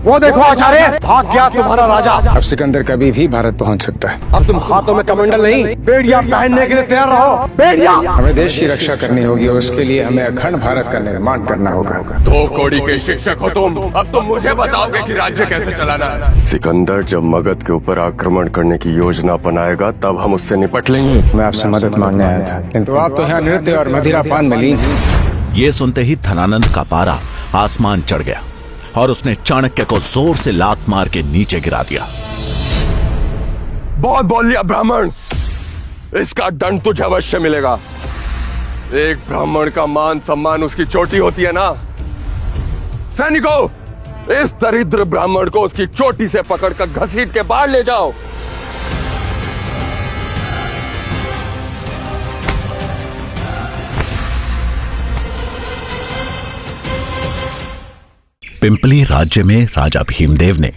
वो देखो आचार्य, भाग गया तुम्हारा राजा। अब सिकंदर कभी भी भारत पहुंच सकता है। अब तुम हाथों में कमंडल नहीं, बेड़िया पहनने के लिए तैयार रहो। बेड़िया। हमें देश की रक्षा करनी होगी और उसके लिए हमें अखंड भारत का निर्माण करना होगा। दो कौड़ी के शिक्षक हो तुम, अब तुम मुझे बताओगे कि राज्य कैसे चलाना है। सिकंदर जब मगध के ऊपर आक्रमण करने की योजना बनाएगा तब हम उससे निपट लेंगे। मैं आपसे मदद मांगने आया था, किंतु आप तो यहाँ नृत्य और मदिरा पान में लीन हैं। ये सुनते ही धनानंद का पारा आसमान चढ़ गया और उसने चाणक्य को जोर से लात मार के नीचे गिरा दिया। बहुत बोल लिया ब्राह्मण, इसका दंड तुझे अवश्य मिलेगा। एक ब्राह्मण का मान सम्मान उसकी चोटी होती है ना। सैनिकों, इस दरिद्र ब्राह्मण को उसकी चोटी से पकड़कर घसीट के बाहर ले जाओ। पिंपली राज्य में राजा भीमदेव ने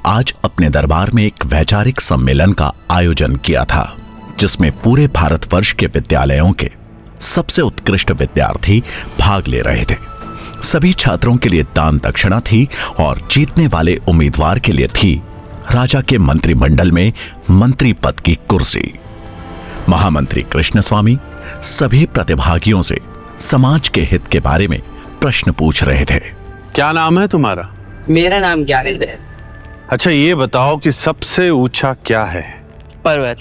आज अपने दरबार में एक वैचारिक सम्मेलन का आयोजन किया था, जिसमें पूरे भारतवर्ष के विद्यालयों के सबसे उत्कृष्ट विद्यार्थी भाग ले रहे थे। सभी छात्रों के लिए दान दक्षिणा थी और जीतने वाले उम्मीदवार के लिए थी राजा के मंत्रिमंडल में मंत्री पद की कुर्सी। महामंत्री कृष्ण स्वामी सभी प्रतिभागियों से समाज के हित के बारे में प्रश्न पूछ रहे थे। क्या नाम है तुम्हारा? मेरा नाम ज्ञानेंद्र है। अच्छा, ये बताओ कि सबसे ऊंचा क्या है? पर्वत।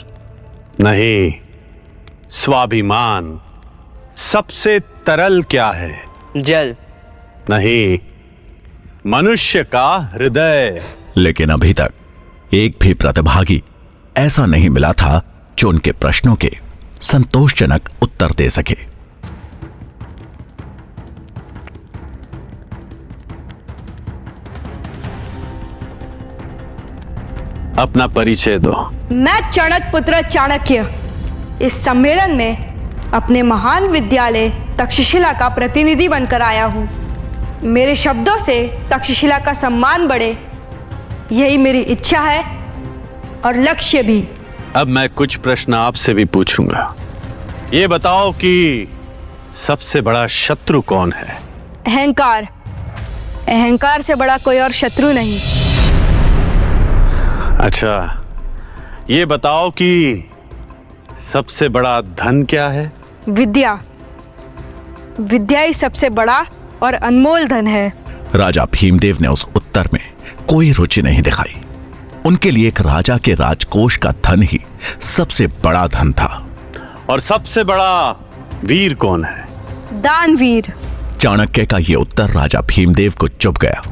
नहीं, स्वाभिमान। सबसे तरल क्या है? जल। नहीं, मनुष्य का हृदय। लेकिन अभी तक एक भी प्रतिभागी ऐसा नहीं मिला था जो उनके प्रश्नों के संतोषजनक उत्तर दे सके। अपना परिचय दो। मैं चाणक्य पुत्र चाणक्य इस सम्मेलन में अपने महान विद्यालय तक्षशिला का प्रतिनिधि बनकर आया हूँ। मेरे शब्दों से तक्षशिला का सम्मान बढ़े, यही मेरी इच्छा है और लक्ष्य भी। अब मैं कुछ प्रश्न आपसे भी पूछूंगा। ये बताओ कि सबसे बड़ा शत्रु कौन है? अहंकार। अहंकार से बड़ा कोई और शत्रु नहीं। अच्छा, ये बताओ कि सबसे बड़ा धन क्या है? विद्या। विद्या ही सबसे बड़ा और अनमोल धन है। राजा भीमदेव ने उस उत्तर में कोई रुचि नहीं दिखाई। उनके लिए एक राजा के राजकोष का धन ही सबसे बड़ा धन था। और सबसे बड़ा वीर कौन है? दानवीर। चाणक्य का यह उत्तर राजा भीमदेव को चुभ गया।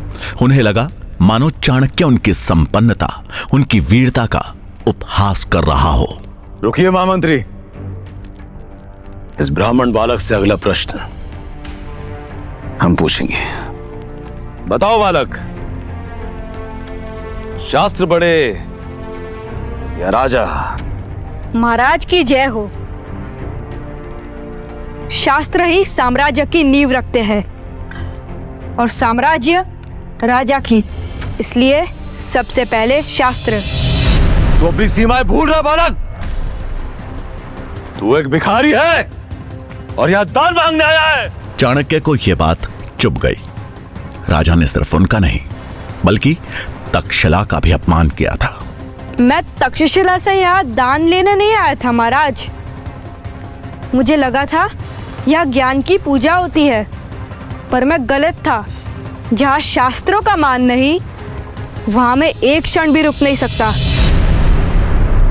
उन्हें लगा मानो चाणक्य उनकी संपन्नता, उनकी वीरता का उपहास कर रहा हो। रुकिए महामंत्री, इस ब्राह्मण बालक से अगला प्रश्न हम पूछेंगे। बताओ बालक, शास्त्र बड़े या राजा? महाराज की जय हो। शास्त्र ही साम्राज्य की नींव रखते हैं और साम्राज्य राजा की, इसलिए सबसे पहले शास्त्र। तू अपनी सीमाएं भूल रहा बालक। तू एक भिखारी है और यहां दान मांगने आया है। चाणक्य को यह बात चुभ गई। राजा ने सिर्फ उनका नहीं बल्कि तक्षशिला का भी अपमान किया था। मैं तक्षशिला से यहाँ दान लेने नहीं आया था महाराज। मुझे लगा था यह ज्ञान की पूजा होती है, पर मैं गलत था। जहाँ शास्त्रों का मान नहीं, वहां मैं एक क्षण भी रुक नहीं सकता।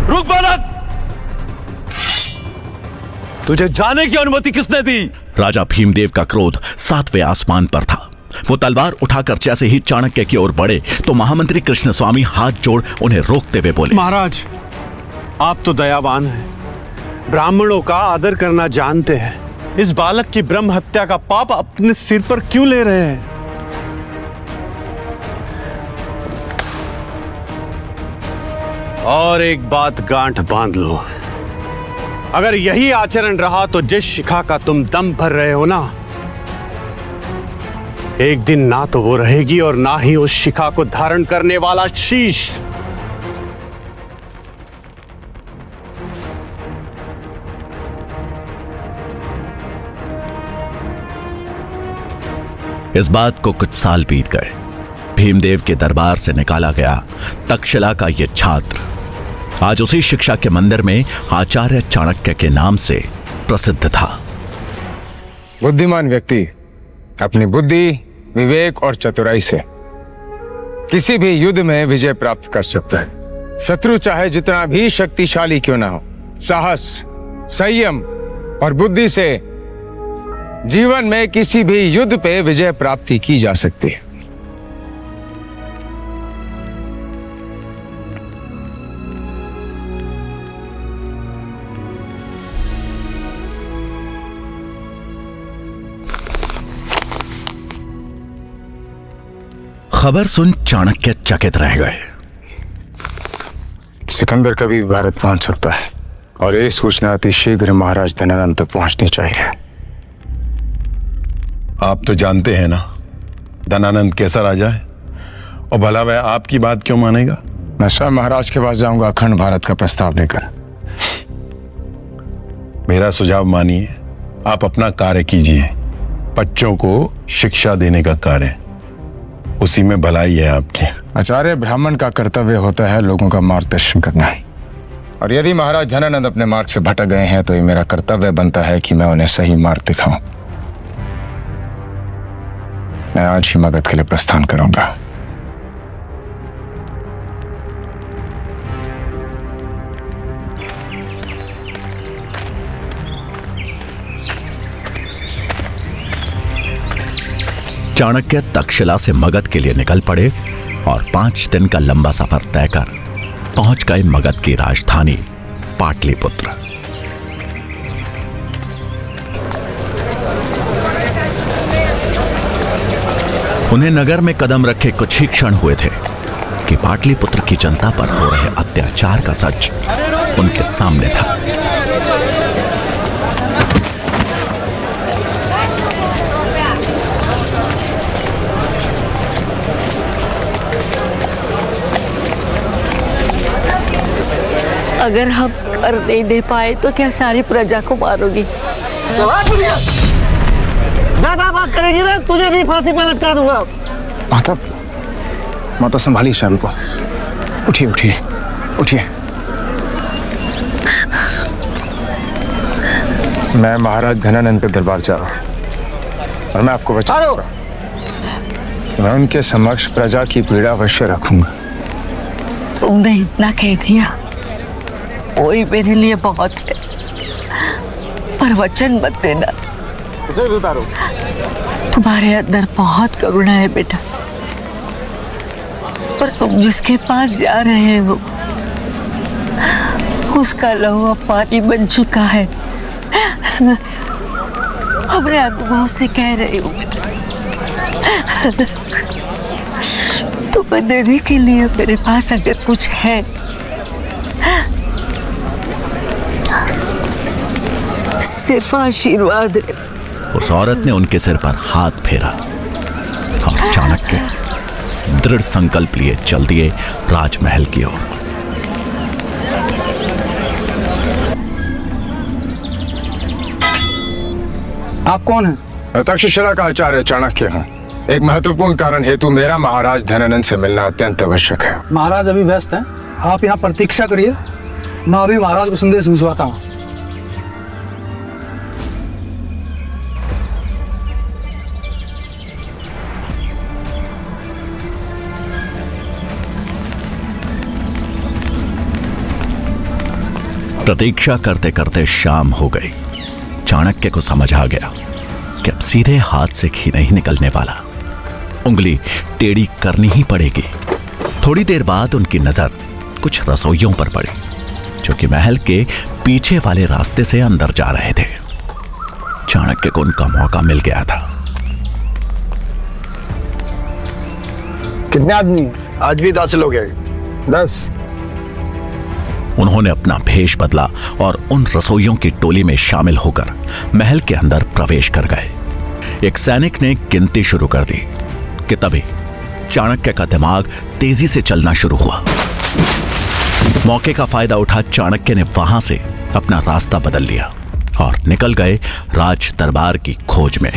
रुक बालक, तुझे जाने की अनुमति किसने दी? राजा भीमदेव का क्रोध सातवें आसमान पर था। वो तलवार उठाकर जैसे ही चाणक्य की ओर बढ़े तो महामंत्री कृष्ण स्वामी हाथ जोड़ उन्हें रोकते हुए बोले, महाराज, आप तो दयावान हैं, ब्राह्मणों का आदर करना जानते हैं। इस बालक की ब्रह्म हत्या का पाप अपने सिर पर क्यों ले रहे हैं? और एक बात गांठ बांध लो, अगर यही आचरण रहा तो जिस शिखा का तुम दम भर रहे हो ना, एक दिन ना तो वो रहेगी और ना ही उस शिखा को धारण करने वाला शीश। इस बात को कुछ साल बीत गए। भीमदेव के दरबार से निकाला गया तक्षशिला का यह छात्र आज उसी शिक्षा के मंदिर में आचार्य चाणक्य के नाम से प्रसिद्ध था। बुद्धिमान व्यक्ति अपनी बुद्धि, विवेक और चतुराई से किसी भी युद्ध में विजय प्राप्त कर सकता है। शत्रु चाहे जितना भी शक्तिशाली क्यों ना हो, साहस, संयम और बुद्धि से जीवन में किसी भी युद्ध पे विजय प्राप्ति की जा सकती है। खबर सुन चाणक्य चकित रह गए। सिकंदर कभी भी भारत पहुंच सकता है और ये सूचना अति शीघ्र महाराज धनानंद तक पहुंचनी चाहिए। आप तो जानते हैं ना धनानंद कैसा राजा है, और भला वह आपकी बात क्यों मानेगा? मैं स्वयं महाराज के पास जाऊंगा अखंड भारत का प्रस्ताव लेकर। मेरा सुझाव मानिए, आप अपना कार्य कीजिए। बच्चों को शिक्षा देने का कार्य, उसी में भलाई है आपकी। आचार्य ब्राह्मण का कर्तव्य होता है लोगों का मार्गदर्शन करना, और यदि महाराज धनानंद अपने मार्ग से भटक गए हैं तो ये मेरा कर्तव्य बनता है कि मैं उन्हें सही मार्ग दिखाऊं। मैं आज ही मगध के लिए प्रस्थान करूंगा। चाणक्य तक्षशिला से मगध के लिए निकल पड़े और 5 दिन का लंबा सफर तय कर पहुंच गए मगध की राजधानी पाटलिपुत्र। उन्हें नगर में कदम रखे कुछ ही क्षण हुए थे कि पाटलिपुत्र की जनता पर हो रहे अत्याचार का सच उनके सामने था। अगर हम कर नहीं दे पाए तो क्या सारी प्रजा को मारोगी? ज्यादा बात करेगी ना तुझे भी फांसी पर लटका दूंगा। माता संभालिए शाम को। उठिए उठिए उठिए। मैं महाराज धनानंद के दरबार जा रहा हूं और मैं आपको बचा लूंगा। मैं उनके समक्ष प्रजा की पीड़ा अवश्य रखूंगा। तुमने इतना कह दिया वही मेरे लिए बहुत है, पर वचन मत देना। तुम्हारे अंदर बहुत करुणा है बेटा, पर तुम जिसके पास जा रहे हो उसका लहू अब पानी बन चुका है। अपने अनुभव से कह रही हूँ बेटा, तुम्हें देने के लिए मेरे पास अगर कुछ है सिर्फ आशीर्वाद है। उस औरत ने उनके सिर पर हाथ फेरा और चाणक्य दृढ़ संकल्प लिए चल दिए राजमहल की ओर। आप कौन हैं? तक्षशिला का आचार्य चाणक्य हूँ। एक महत्वपूर्ण कारण हेतु मेरा महाराज धनानंद से मिलना अत्यंत आवश्यक है। महाराज अभी व्यस्त हैं, आप यहाँ प्रतीक्षा करिए, मैं अभी महाराज को संदेश भिजवाता हूँ। प्रतीक्षा करते करते शाम हो गई। चाणक्य को समझ आ गया कि अब सीधे हाथ से घी नहीं निकलने वाला, उंगली टेढ़ी करनी ही पड़ेगी। थोड़ी देर बाद उनकी नजर कुछ रसोइयों पर पड़ी जो कि महल के पीछे वाले रास्ते से अंदर जा रहे थे। चाणक्य को उनका मौका मिल गया था। कितने आदमी? आज भी 10 लोग हैं। 10। उन्होंने अपना भेष बदला और उन रसोइयों की टोली में शामिल होकर महल के अंदर प्रवेश कर गए। एक सैनिक ने गिनती शुरू कर दी कि तभी चाणक्य का दिमाग तेजी से चलना शुरू हुआ। मौके का फायदा उठा चाणक्य ने वहां से अपना रास्ता बदल लिया और निकल गए राज दरबार की खोज में।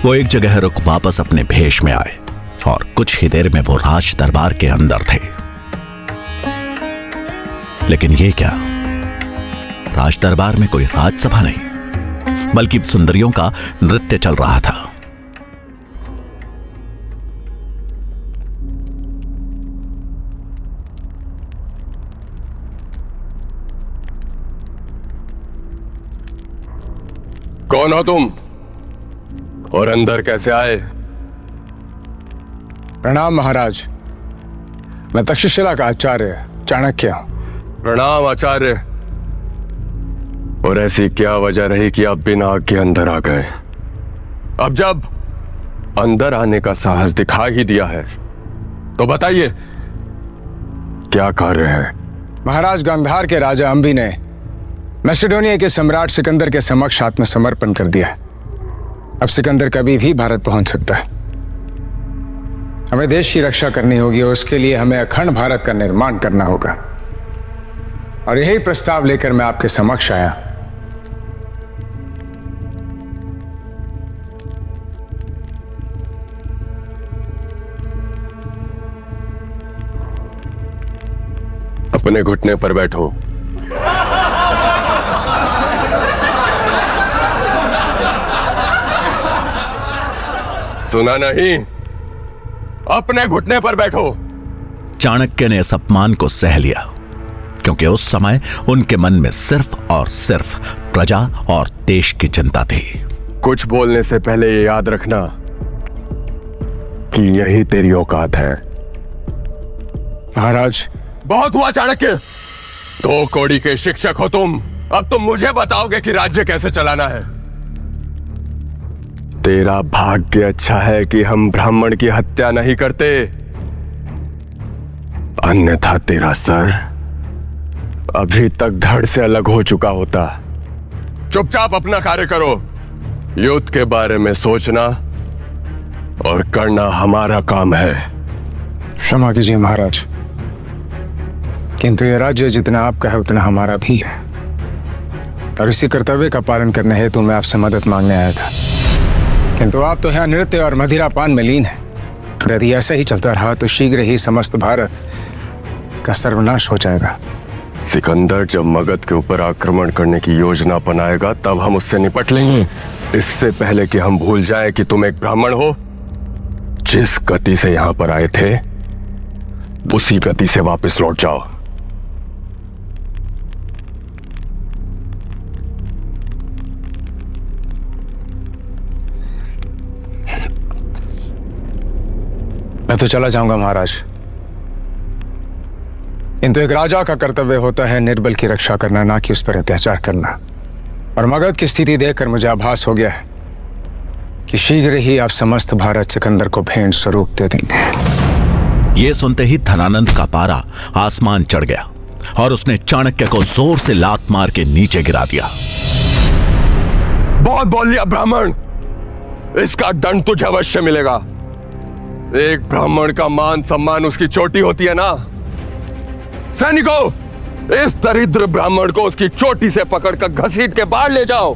वो एक जगह रुक वापस अपने भेष में आए और कुछ ही देर में वो राज दरबार के अंदर थे। लेकिन ये क्या, राज दरबार में कोई राजसभा नहीं, बल्कि सुंदरियों का नृत्य चल रहा था। कौन हो तुम और अंदर कैसे आए? प्रणाम महाराज, मैं तक्षशिला का आचार्य चाणक्य। प्रणाम आचार्य। और ऐसी क्या वजह रही कि आप बिना आग के अंदर आ गए? अब जब अंदर आने का साहस दिखा ही दिया है तो बताइए क्या कार्य है? महाराज, गांधार के राजा अंबी ने मैसेडोनिया के सम्राट सिकंदर के समक्ष आत्मसमर्पण कर दिया। अब सिकंदर कभी भी भारत पहुंच सकता है। हमें देश की रक्षा करनी होगी और उसके लिए हमें अखंड भारत का निर्माण करना होगा। और यही प्रस्ताव लेकर मैं आपके समक्ष आया। अपने घुटने पर बैठो। सुना नहीं? अपने घुटने पर बैठो। चाणक्य ने इस अपमान को सह लिया, क्योंकि उस समय उनके मन में सिर्फ और सिर्फ प्रजा और देश की चिंता थी। कुछ बोलने से पहले ये याद रखना कि यही तेरी औकात है। महाराज, बहुत हुआ चाणक्य। 2 कौड़ी के शिक्षक हो तुम। अब तुम मुझे बताओगे कि राज्य कैसे चलाना है। तेरा भाग्य अच्छा है कि हम ब्राह्मण की हत्या नहीं करते, अन्यथा तेरा सर अभी तक धड़ से अलग हो चुका होता। चुपचाप अपना कार्य करो। युद्ध के बारे में सोचना और करना हमारा काम है। क्षमा कीजिए महाराज, किंतु यह राज्य जितना आपका है उतना हमारा भी है, और इसी कर्तव्य का पालन करने हेतु मैं आपसे मदद मांगने आया था। किंतु आप तो यहाँ नृत्य और मदिरापान में लीन हैं। यदि ऐसा ही चलता रहा तो शीघ्र ही समस्त भारत का सर्वनाश हो जाएगा। सिकंदर जब मगध के ऊपर आक्रमण करने की योजना बनाएगा तब हम उससे निपट लेंगे। इससे पहले कि हम भूल जाएं कि तुम एक ब्राह्मण हो, जिस गति से यहां पर आए थे उसी गति से वापस लौट जाओ। मैं तो चला जाऊंगा महाराज, किंतु एक राजा का कर्तव्य होता है निर्बल की रक्षा करना, ना कि उस पर अत्याचार करना। और मगध की स्थिति देखकर मुझे आभास हो गया है कि शीघ्र ही आप समस्त भारत सिकंदर को भेंट स्वरूप दे देंगे। यह सुनते ही धनानंद का पारा आसमान चढ़ गया और उसने चाणक्य को जोर से लात मार के नीचे गिरा दिया। बहुत बोल लिया ब्राह्मण, इसका दंड तुझे अवश्य मिलेगा। एक ब्राह्मण का मान सम्मान उसकी चोटी होती है ना। सैनिकों, इस दरिद्र ब्राह्मण को उसकी चोटी से पकड़कर घसीट के बाहर ले जाओ।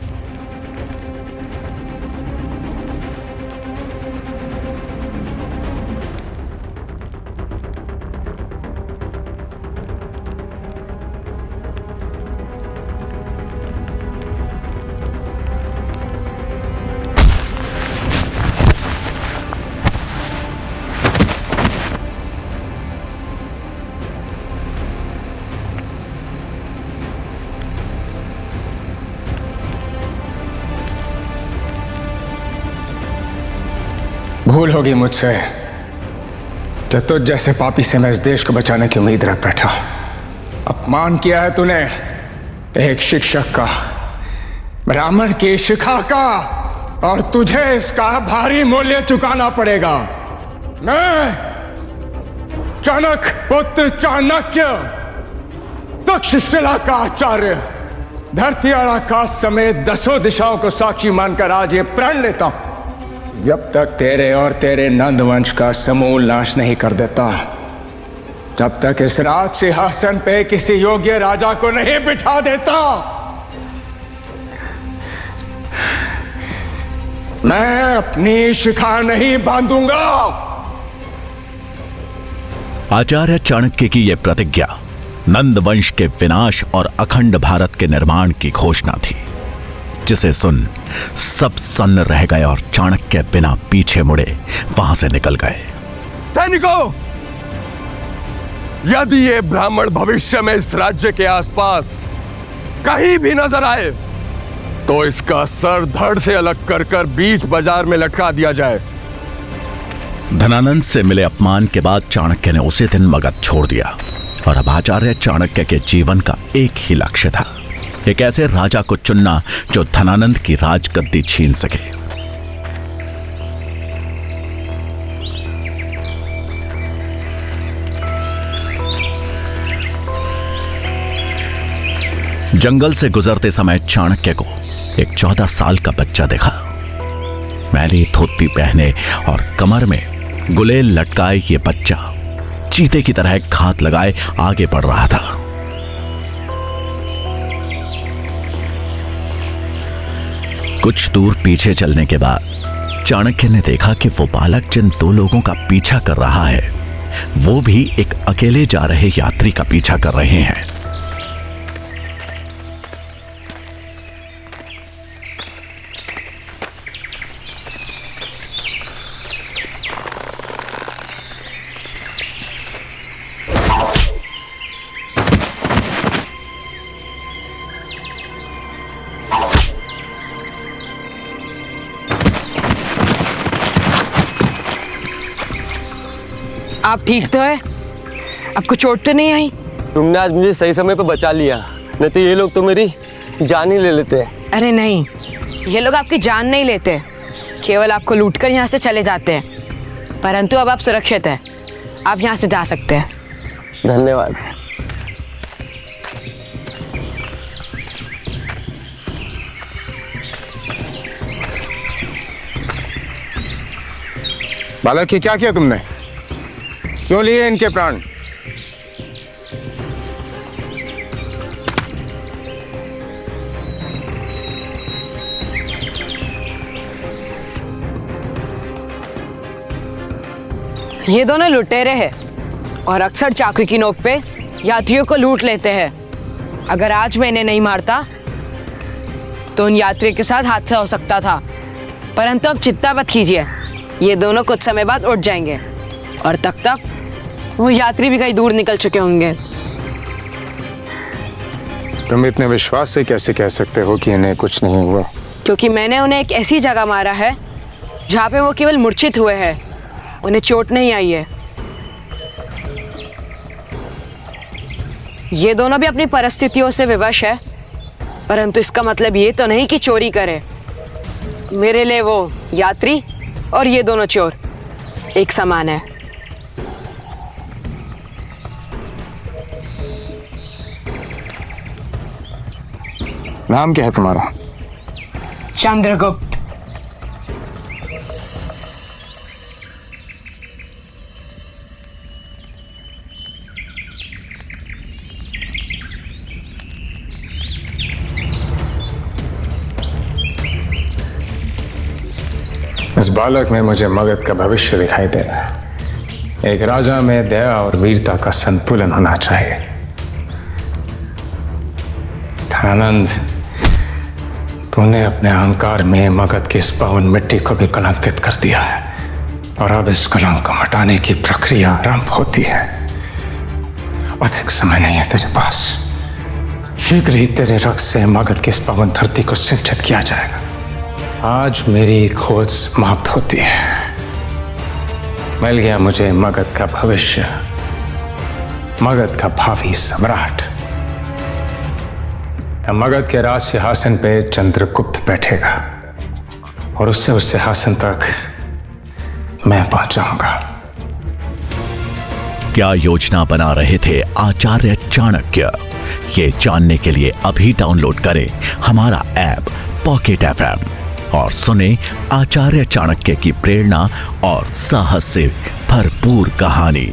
भूल होगी मुझसे जो तुझ जैसे पापी से मैं इस देश को बचाने की उम्मीद रख बैठा। अपमान किया है तूने एक शिक्षक का, ब्राह्मण की शिखा का, और तुझे इसका भारी मूल्य चुकाना पड़ेगा। मैं चाणक्य पुत्र चाणक्य, तक्षशिला का आचार्य, धरती और आकाश समेत 10 दिशाओं को साक्षी मानकर आज ये प्रण लेता हूं, जब तक तेरे और तेरे नंद वंश का समूल नाश नहीं कर देता, जब तक इस राज सिंहासन पे किसी योग्य राजा को नहीं बिठा देता, मैं अपनी शिखा नहीं बांधूंगा। आचार्य चाणक्य की यह प्रतिज्ञा नंद वंश के विनाश और अखंड भारत के निर्माण की घोषणा थी, जिसे सुन सब सन्न रह गए और चाणक्य बिना पीछे मुड़े वहां से निकल गए। सैनिकों, यदि ये ब्राह्मण भविष्य में इस राज्य के आसपास कहीं भी नजर आए तो इसका सर धड़ से अलग कर बीच बाजार में लटका दिया जाए। धनानंद से मिले अपमान के बाद चाणक्य ने उसी दिन मगध छोड़ दिया और अब आचार्य चाणक्य के जीवन का एक ही लक्ष्य था, एक ऐसे राजा को चुनना जो धनानंद की राजगद्दी छीन सके। जंगल से गुजरते समय चाणक्य को एक 14 साल का बच्चा देखा। मैली धोती पहने और कमर में गुलेल लटकाए ये बच्चा चीते की तरह घात लगाए आगे बढ़ रहा था। कुछ दूर पीछे चलने के बाद चाणक्य ने देखा कि वो बालक जिन दो लोगों का पीछा कर रहा है वो भी एक अकेले जा रहे यात्री का पीछा कर रहे हैं। आप ठीक तो है? आपको चोट तो नहीं आई? तुमने आज मुझे सही समय पे बचा लिया, नहीं तो ये लोग तो मेरी जान ही ले लेते। अरे नहीं, ये लोग आपकी जान नहीं लेते, केवल आपको लूटकर यहाँ से चले जाते हैं। परंतु अब आप सुरक्षित हैं, आप यहाँ से जा सकते हैं। धन्यवाद। बालक, ये क्या किया तुमने? क्यों लिए इनके प्राण? ये दोनों लुटेरे हैं और अक्सर चाकू की नोक पे यात्रियों को लूट लेते हैं। अगर आज मैं इन्हें नहीं मारता तो उन यात्रियों के साथ हादसा हो सकता था। परंतु अब चिंता मत कीजिए, ये दोनों कुछ समय बाद उठ जाएंगे और तब तक वो यात्री भी कहीं दूर निकल चुके होंगे। तुम इतने विश्वास से कैसे कह सकते हो कि इन्हें कुछ नहीं हुआ? क्योंकि मैंने उन्हें एक ऐसी जगह मारा है जहाँ पे वो केवल मूर्छित हुए हैं, उन्हें चोट नहीं आई है। ये दोनों भी अपनी परिस्थितियों से विवश है, परंतु इसका मतलब ये तो नहीं कि चोरी करे। मेरे लिए वो यात्री और ये दोनों चोर एक समान है। नाम क्या है तुम्हारा? चंद्रगुप्त। इस बालक में मुझे मगध का भविष्य दिखाई दे रहा है। एक राजा में दया और वीरता का संतुलन होना चाहिए। धनानंद, तूने अपने अहंकार में मगध की इस पावन मिट्टी को भी कलंकित कर दिया है और अब इस कलंक को हटाने की प्रक्रिया आरंभ होती है। अधिक समय नहीं है तेरे पास। शीघ्र ही तेरे रक्त से मगध की इस पावन धरती को सिंचित किया जाएगा। आज मेरी खोज समाप्त होती है। मिल गया मुझे मगध का भविष्य, मगध का भावी सम्राट। मगध के राज सिंहासन पे चंद्रगुप्त बैठेगा और उससे उस सिंहासन तक मैं पहुंच जाऊंगा। क्या योजना बना रहे थे आचार्य चाणक्य? ये जानने के लिए अभी डाउनलोड करें हमारा ऐप पॉकेट FM और सुने आचार्य चाणक्य की प्रेरणा और साहस से भरपूर कहानी।